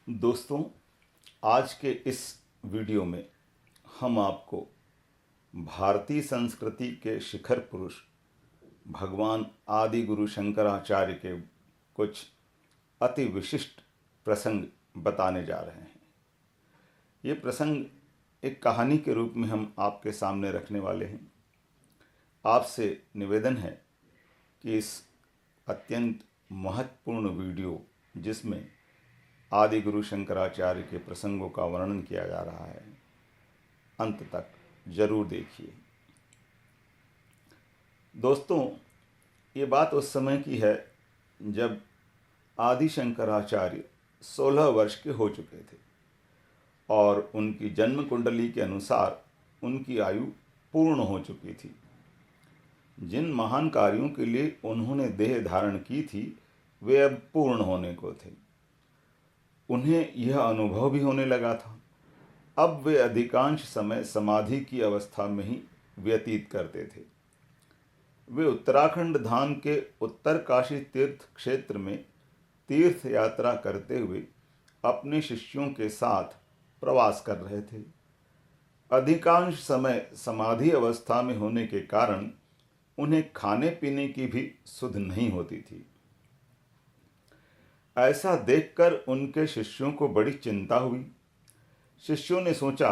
दोस्तों, आज के इस वीडियो में हम आपको भारतीय संस्कृति के शिखर पुरुष भगवान आदि गुरु शंकराचार्य के कुछ अति विशिष्ट प्रसंग बताने जा रहे हैं। ये प्रसंग एक कहानी के रूप में हम आपके सामने रखने वाले हैं। आपसे निवेदन है कि इस अत्यंत महत्वपूर्ण वीडियो जिसमें आदि गुरु शंकराचार्य के प्रसंगों का वर्णन किया जा रहा है, अंत तक जरूर देखिए। दोस्तों, ये बात उस समय की है जब आदि शंकराचार्य 16 वर्ष के हो चुके थे और उनकी जन्म कुंडली के अनुसार उनकी आयु पूर्ण हो चुकी थी। जिन महान कार्यों के लिए उन्होंने देह धारण की थी वे अब पूर्ण होने को थे। उन्हें यह अनुभव भी होने लगा था। अब वे अधिकांश समय समाधि की अवस्था में ही व्यतीत करते थे। वे उत्तराखंड धाम के उत्तरकाशी तीर्थ क्षेत्र में तीर्थ यात्रा करते हुए अपने शिष्यों के साथ प्रवास कर रहे थे। अधिकांश समय समाधि अवस्था में होने के कारण उन्हें खाने पीने की भी सुध नहीं होती थी। ऐसा देखकर उनके शिष्यों को बड़ी चिंता हुई। शिष्यों ने सोचा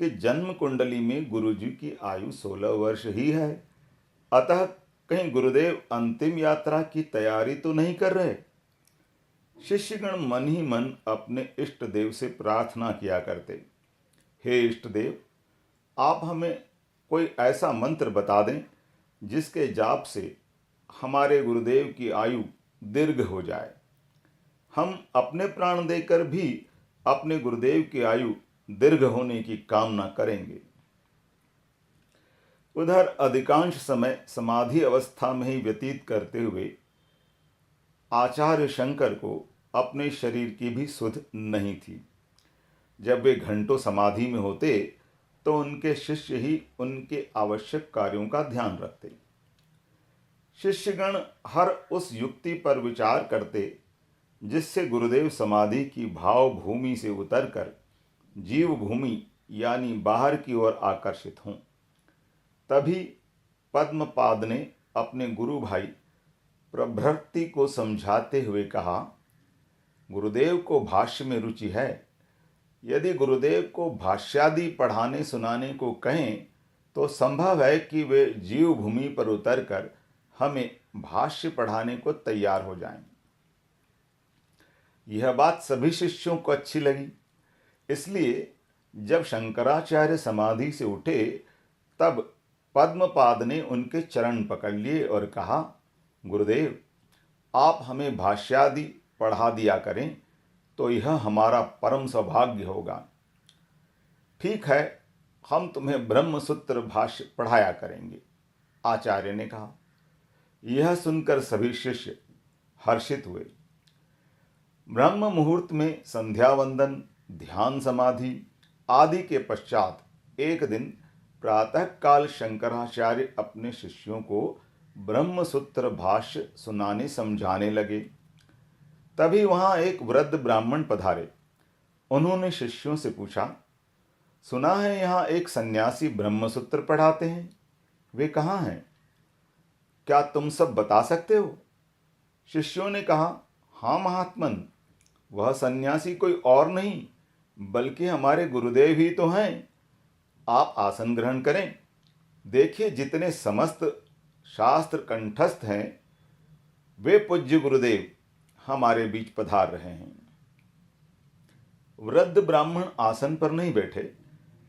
कि जन्म कुंडली में गुरुजी की आयु 16 वर्ष ही है, अतः कहीं गुरुदेव अंतिम यात्रा की तैयारी तो नहीं कर रहे। शिष्यगण मन ही मन अपने इष्ट देव से प्रार्थना किया करते, हे इष्ट देव, आप हमें कोई ऐसा मंत्र बता दें जिसके जाप से हमारे गुरुदेव की आयु दीर्घ हो जाए। हम अपने प्राण देकर भी अपने गुरुदेव की आयु दीर्घ होने की कामना करेंगे। उधर अधिकांश समय समाधि अवस्था में ही व्यतीत करते हुए आचार्य शंकर को अपने शरीर की भी सुध नहीं थी। जब वे घंटों समाधि में होते तो उनके शिष्य ही उनके आवश्यक कार्यों का ध्यान रखते। शिष्यगण हर उस युक्ति पर विचार करते जिससे गुरुदेव समाधि की भाव भूमि से उतरकर जीव भूमि यानी बाहर की ओर आकर्षित हों। तभी पद्मपाद ने अपने गुरु भाई प्रभृति को समझाते हुए कहा, गुरुदेव को भाष्य में रुचि है। यदि गुरुदेव को भाष्यादि पढ़ाने सुनाने को कहें तो संभव है कि वे जीव भूमि पर उतरकर हमें भाष्य पढ़ाने को तैयार हो जाएं। यह बात सभी शिष्यों को अच्छी लगी। इसलिए जब शंकराचार्य समाधि से उठे तब पद्मपाद ने उनके चरण पकड़ लिए और कहा, गुरुदेव, आप हमें भाष्यादि पढ़ा दिया करें तो यह हमारा परम सौभाग्य होगा। ठीक है, हम तुम्हें ब्रह्मसूत्र भाष्य पढ़ाया करेंगे, आचार्य ने कहा। यह सुनकर सभी शिष्य हर्षित हुए। ब्रह्म मुहूर्त में संध्या वंदन, ध्यान समाधि आदि के पश्चात एक दिन प्रातःकाल शंकराचार्य अपने शिष्यों को ब्रह्मसूत्र भाष्य सुनाने समझाने लगे। तभी वहां एक वृद्ध ब्राह्मण पधारे। उन्होंने शिष्यों से पूछा, सुना है यहाँ एक सन्यासी ब्रह्मसूत्र पढ़ाते हैं, वे कहाँ हैं? क्या तुम सब बता सकते हो? शिष्यों ने कहा, हाँ महात्मन, वह सन्यासी कोई और नहीं बल्कि हमारे गुरुदेव ही तो हैं। आप आसन ग्रहण करें। देखिए, जितने समस्त शास्त्र कंठस्थ हैं वे पूज्य गुरुदेव हमारे बीच पधार रहे हैं। वृद्ध ब्राह्मण आसन पर नहीं बैठे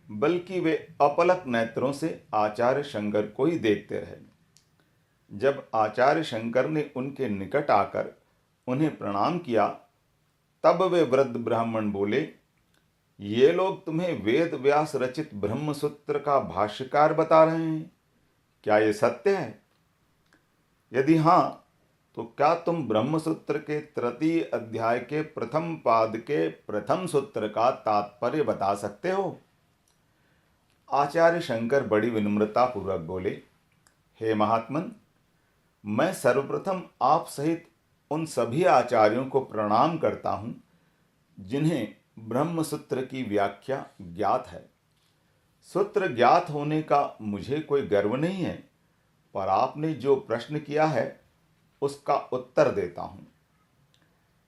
बल्कि वे अपलक नेत्रों से आचार्य शंकर को ही देखते रहे। जब आचार्य शंकर ने उनके निकट आकर उन्हें प्रणाम किया तब वे वृद्ध ब्राह्मण बोले, ये लोग तुम्हें वेद व्यास रचित ब्रह्मसूत्र का भाष्यकार बता रहे हैं, क्या ये सत्य है? यदि हाँ तो क्या तुम ब्रह्मसूत्र के तृतीय अध्याय के प्रथम पाद के प्रथम सूत्र का तात्पर्य बता सकते हो? आचार्य शंकर बड़ी विनम्रता पूर्वक बोले, हे महात्मन, मैं सर्वप्रथम आप सहित उन सभी आचार्यों को प्रणाम करता हूँ जिन्हें ब्रह्म सूत्र की व्याख्या ज्ञात है। सूत्र ज्ञात होने का मुझे कोई गर्व नहीं है, पर आपने जो प्रश्न किया है उसका उत्तर देता हूं।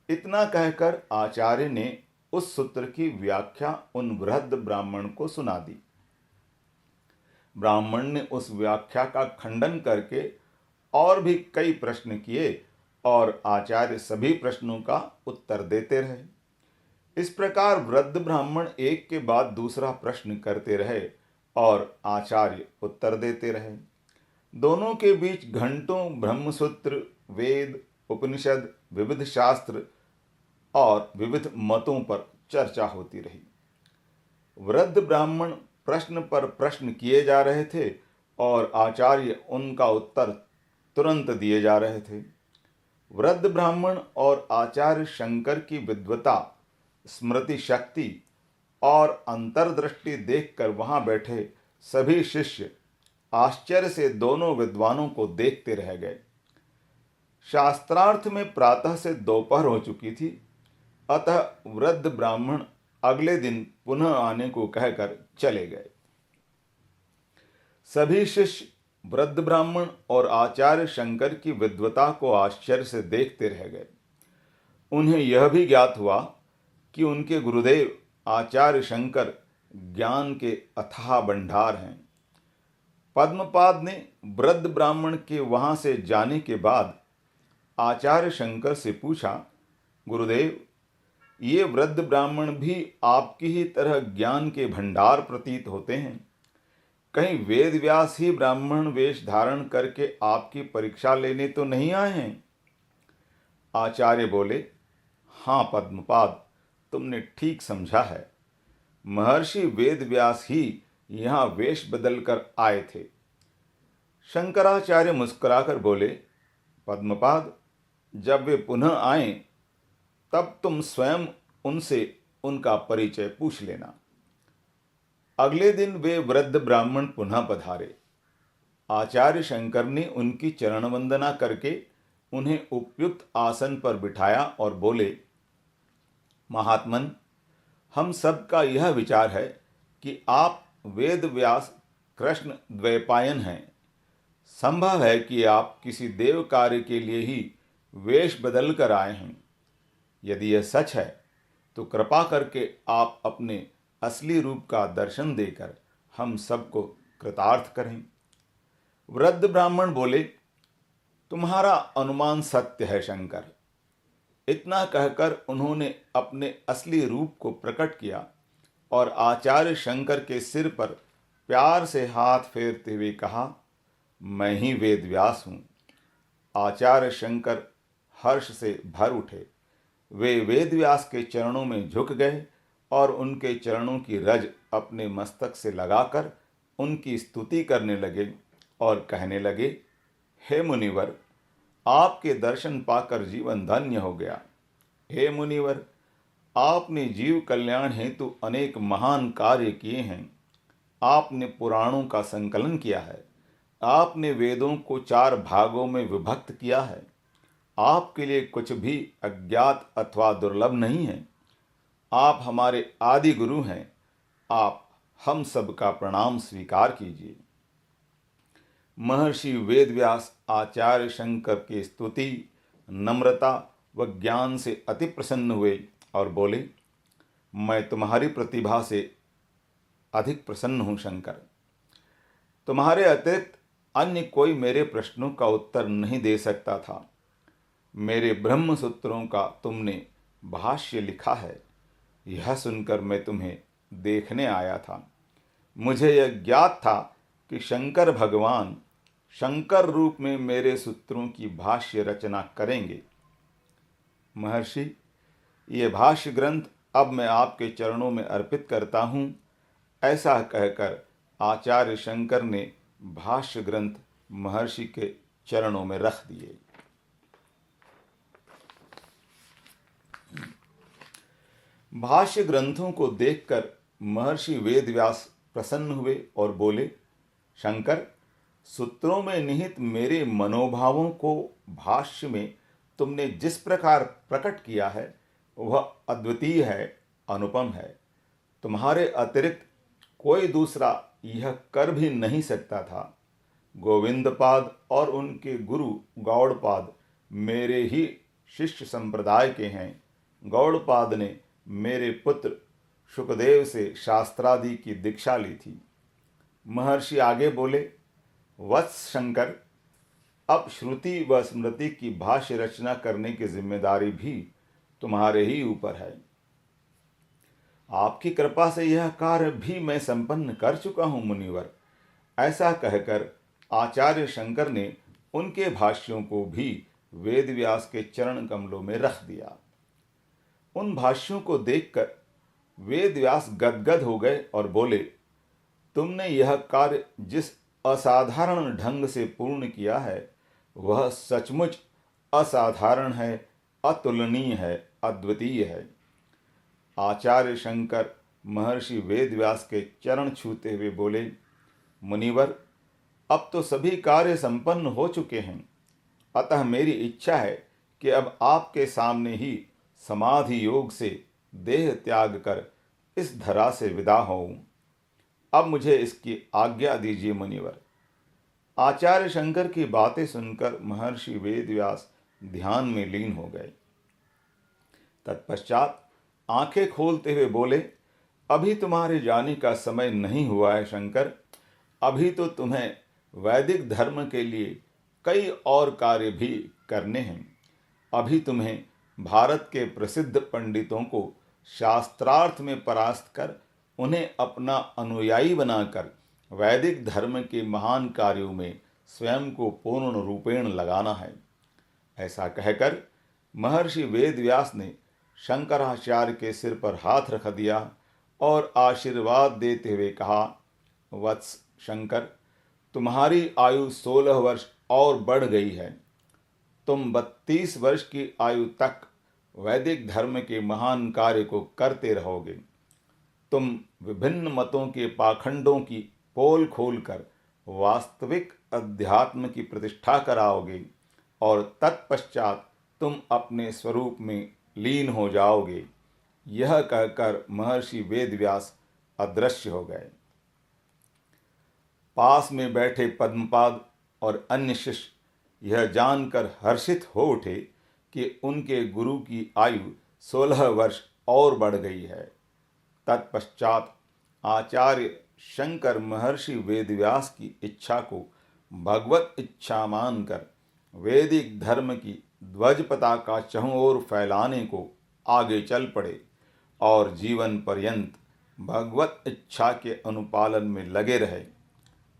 इतना कहकर आचार्य ने उस सूत्र की व्याख्या उन वृद्ध ब्राह्मण को सुना दी। ब्राह्मण ने उस व्याख्या का खंडन करके और भी कई प्रश्न किए और आचार्य सभी प्रश्नों का उत्तर देते रहे। इस प्रकार वृद्ध ब्राह्मण एक के बाद दूसरा प्रश्न करते रहे और आचार्य उत्तर देते रहे। दोनों के बीच घंटों ब्रह्मसूत्र, वेद, उपनिषद, विविध शास्त्र और विविध मतों पर चर्चा होती रही। वृद्ध ब्राह्मण प्रश्न पर प्रश्न किए जा रहे थे और आचार्य उनका उत्तर तुरंत दिए जा रहे थे। वृद्ध ब्राह्मण और आचार्य शंकर की विद्वता, स्मृति शक्ति और अंतर्दृष्टि देखकर वहां बैठे सभी शिष्य आश्चर्य से दोनों विद्वानों को देखते रह गए। शास्त्रार्थ में प्रातः से दोपहर हो चुकी थी, अतः वृद्ध ब्राह्मण अगले दिन पुनः आने को कहकर चले गए। सभी शिष्य वृद्ध ब्राह्मण और आचार्य शंकर की विद्वता को आश्चर्य से देखते रह गए। उन्हें यह भी ज्ञात हुआ कि उनके गुरुदेव आचार्य शंकर ज्ञान के अथाह भंडार हैं। पद्मपाद ने वृद्ध ब्राह्मण के वहां से जाने के बाद आचार्य शंकर से पूछा, गुरुदेव, ये वृद्ध ब्राह्मण भी आपकी ही तरह ज्ञान के भंडार प्रतीत होते हैं। कहीं वेद व्यास ही ब्राह्मण वेश धारण करके आपकी परीक्षा लेने तो नहीं आए हैं? आचार्य बोले, हाँ पद्मपाद, तुमने ठीक समझा है। महर्षि वेद व्यास ही यहाँ वेश बदलकर आए थे। शंकराचार्य मुस्कुराकर बोले, पद्मपाद, जब वे पुनः आए तब तुम स्वयं उनसे उनका परिचय पूछ लेना। अगले दिन वे वृद्ध ब्राह्मण पुनः पधारे। आचार्य शंकर ने उनकी चरण वंदना करके उन्हें उपयुक्त आसन पर बिठाया और बोले, महात्मन, हम सबका यह विचार है कि आप वेद व्यास कृष्ण द्वैपायन हैं। संभव है कि आप किसी देव कार्य के लिए ही वेश बदल कर आए हैं। यदि यह सच है तो कृपा करके आप अपने असली रूप का दर्शन देकर हम सबको कृतार्थ करें। वृद्ध ब्राह्मण बोले, तुम्हारा अनुमान सत्य है शंकर। इतना कहकर उन्होंने अपने असली रूप को प्रकट किया और आचार्य शंकर के सिर पर प्यार से हाथ फेरते हुए कहा, मैं ही वेद व्यास हूँ। आचार्य शंकर हर्ष से भर उठे। वे वेद व्यास के चरणों में झुक गए और उनके चरणों की रज अपने मस्तक से लगाकर उनकी स्तुति करने लगे और कहने लगे, हे मुनिवर, आपके दर्शन पाकर जीवन धन्य हो गया। हे मुनिवर, आपने जीव कल्याण हेतु अनेक महान कार्य किए हैं। आपने पुराणों का संकलन किया है। आपने वेदों को 4 भागों में विभक्त किया है। आपके लिए कुछ भी अज्ञात अथवा दुर्लभ नहीं है। आप हमारे आदि गुरु हैं। आप हम सब का प्रणाम स्वीकार कीजिए। महर्षि वेदव्यास आचार्य शंकर की स्तुति, नम्रता व ज्ञान से अति प्रसन्न हुए और बोले, मैं तुम्हारी प्रतिभा से अधिक प्रसन्न हूँ शंकर। तुम्हारे अतिरिक्त अन्य कोई मेरे प्रश्नों का उत्तर नहीं दे सकता था। मेरे ब्रह्म सूत्रों का तुमने भाष्य लिखा है, यह सुनकर मैं तुम्हें देखने आया था। मुझे यह ज्ञात था कि शंकर भगवान शंकर रूप में मेरे सूत्रों की भाष्य रचना करेंगे। महर्षि, ये भाष्य ग्रंथ अब मैं आपके चरणों में अर्पित करता हूँ। ऐसा कहकर आचार्य शंकर ने भाष्य ग्रंथ महर्षि के चरणों में रख दिए। भाष्य ग्रंथों को देखकर महर्षि वेदव्यास प्रसन्न हुए और बोले, शंकर, सूत्रों में निहित मेरे मनोभावों को भाष्य में तुमने जिस प्रकार प्रकट किया है, वह अद्वितीय है, अनुपम है। तुम्हारे अतिरिक्त कोई दूसरा यह कर भी नहीं सकता था। गोविंदपाद और उनके गुरु गौड़पाद मेरे ही शिष्य संप्रदाय के हैं। गौड़पाद ने मेरे पुत्र शुकदेव से शास्त्रादि की दीक्षा ली थी। महर्षि आगे बोले, वत्स शंकर, अब श्रुति व स्मृति की भाष्य रचना करने की जिम्मेदारी भी तुम्हारे ही ऊपर है। आपकी कृपा से यह कार्य भी मैं संपन्न कर चुका हूं मुनिवर। ऐसा कहकर आचार्य शंकर ने उनके भाष्यों को भी वेदव्यास के चरण कमलों में रख दिया। उन भाष्यों को देखकर वेदव्यास गदगद हो गए और बोले, तुमने यह कार्य जिस असाधारण ढंग से पूर्ण किया है वह सचमुच असाधारण है, अतुलनीय है, अद्वितीय है। आचार्य शंकर महर्षि वेदव्यास के चरण छूते हुए बोले, मुनिवर, अब तो सभी कार्य संपन्न हो चुके हैं, अतः मेरी इच्छा है कि अब आपके सामने ही समाधि योग से देह त्याग कर इस धरा से विदा होऊं। अब मुझे इसकी आज्ञा दीजिए मुनिवर। आचार्य शंकर की बातें सुनकर महर्षि वेदव्यास ध्यान में लीन हो गए। तत्पश्चात आंखें खोलते हुए बोले, अभी तुम्हारे जाने का समय नहीं हुआ है शंकर। अभी तो तुम्हें वैदिक धर्म के लिए कई और कार्य भी करने हैं। अभी तुम्हें भारत के प्रसिद्ध पंडितों को शास्त्रार्थ में परास्त कर उन्हें अपना अनुयायी बनाकर वैदिक धर्म के महान कार्यों में स्वयं को पूर्ण रूपेण लगाना है। ऐसा कहकर महर्षि वेदव्यास ने शंकराचार्य के सिर पर हाथ रख दिया और आशीर्वाद देते हुए कहा, वत्स शंकर, तुम्हारी आयु 16 वर्ष और बढ़ गई है। तुम 32 वर्ष की आयु तक वैदिक धर्म के महान कार्य को करते रहोगे। तुम विभिन्न मतों के पाखंडों की पोल खोलकर वास्तविक अध्यात्म की प्रतिष्ठा कराओगे और तत्पश्चात तुम अपने स्वरूप में लीन हो जाओगे। यह कहकर महर्षि वेदव्यास अदृश्य हो गए। पास में बैठे पद्मपाद और अन्य शिष्य यह जानकर हर्षित हो उठे कि उनके गुरु की आयु 16 वर्ष और बढ़ गई है। तत्पश्चात आचार्य शंकर महर्षि वेदव्यास की इच्छा को भगवत इच्छा मानकर वैदिक धर्म की ध्वज पताका चहुं ओर फैलाने को आगे चल पड़े और जीवन पर्यंत भगवत इच्छा के अनुपालन में लगे रहे।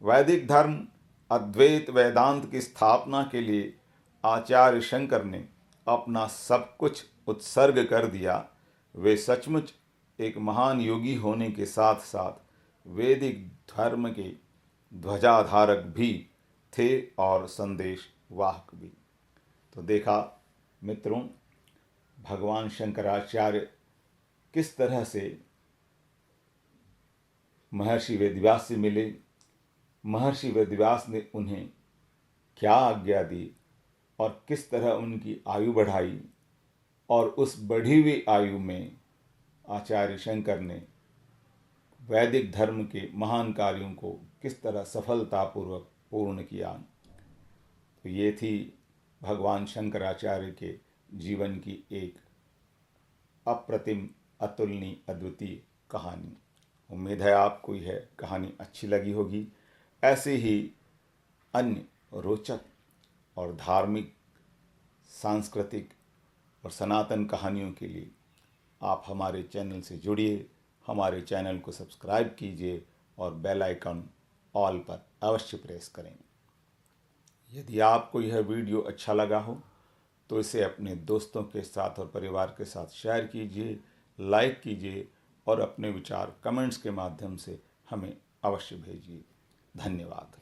वैदिक धर्म अद्वैत वेदांत की स्थापना के लिए आचार्य शंकर ने अपना सब कुछ उत्सर्ग कर दिया। वे सचमुच एक महान योगी होने के साथ साथ वैदिक धर्म के ध्वजाधारक भी थे और संदेश वाहक भी। तो देखा मित्रों, भगवान शंकराचार्य किस तरह से महर्षि वेदव्यास से मिले, महर्षि वेदव्यास ने उन्हें क्या आज्ञा दी और किस तरह उनकी आयु बढ़ाई, और उस बढ़ी हुई आयु में आचार्य शंकर ने वैदिक धर्म के महान कार्यों को किस तरह सफलतापूर्वक पूर्ण किया। तो ये थी भगवान शंकराचार्य के जीवन की एक अप्रतिम, अतुलनीय, अद्वितीय कहानी। उम्मीद है आपको यह कहानी अच्छी लगी होगी। ऐसे ही अन्य रोचक और धार्मिक, सांस्कृतिक और सनातन कहानियों के लिए आप हमारे चैनल से जुड़िए, हमारे चैनल को सब्सक्राइब कीजिए और बेल आइकन ऑल पर अवश्य प्रेस करें। यदि आपको यह वीडियो अच्छा लगा हो तो इसे अपने दोस्तों के साथ और परिवार के साथ शेयर कीजिए, लाइक कीजिए और अपने विचार कमेंट्स के माध्यम से हमें अवश्य भेजिए। धन्यवाद।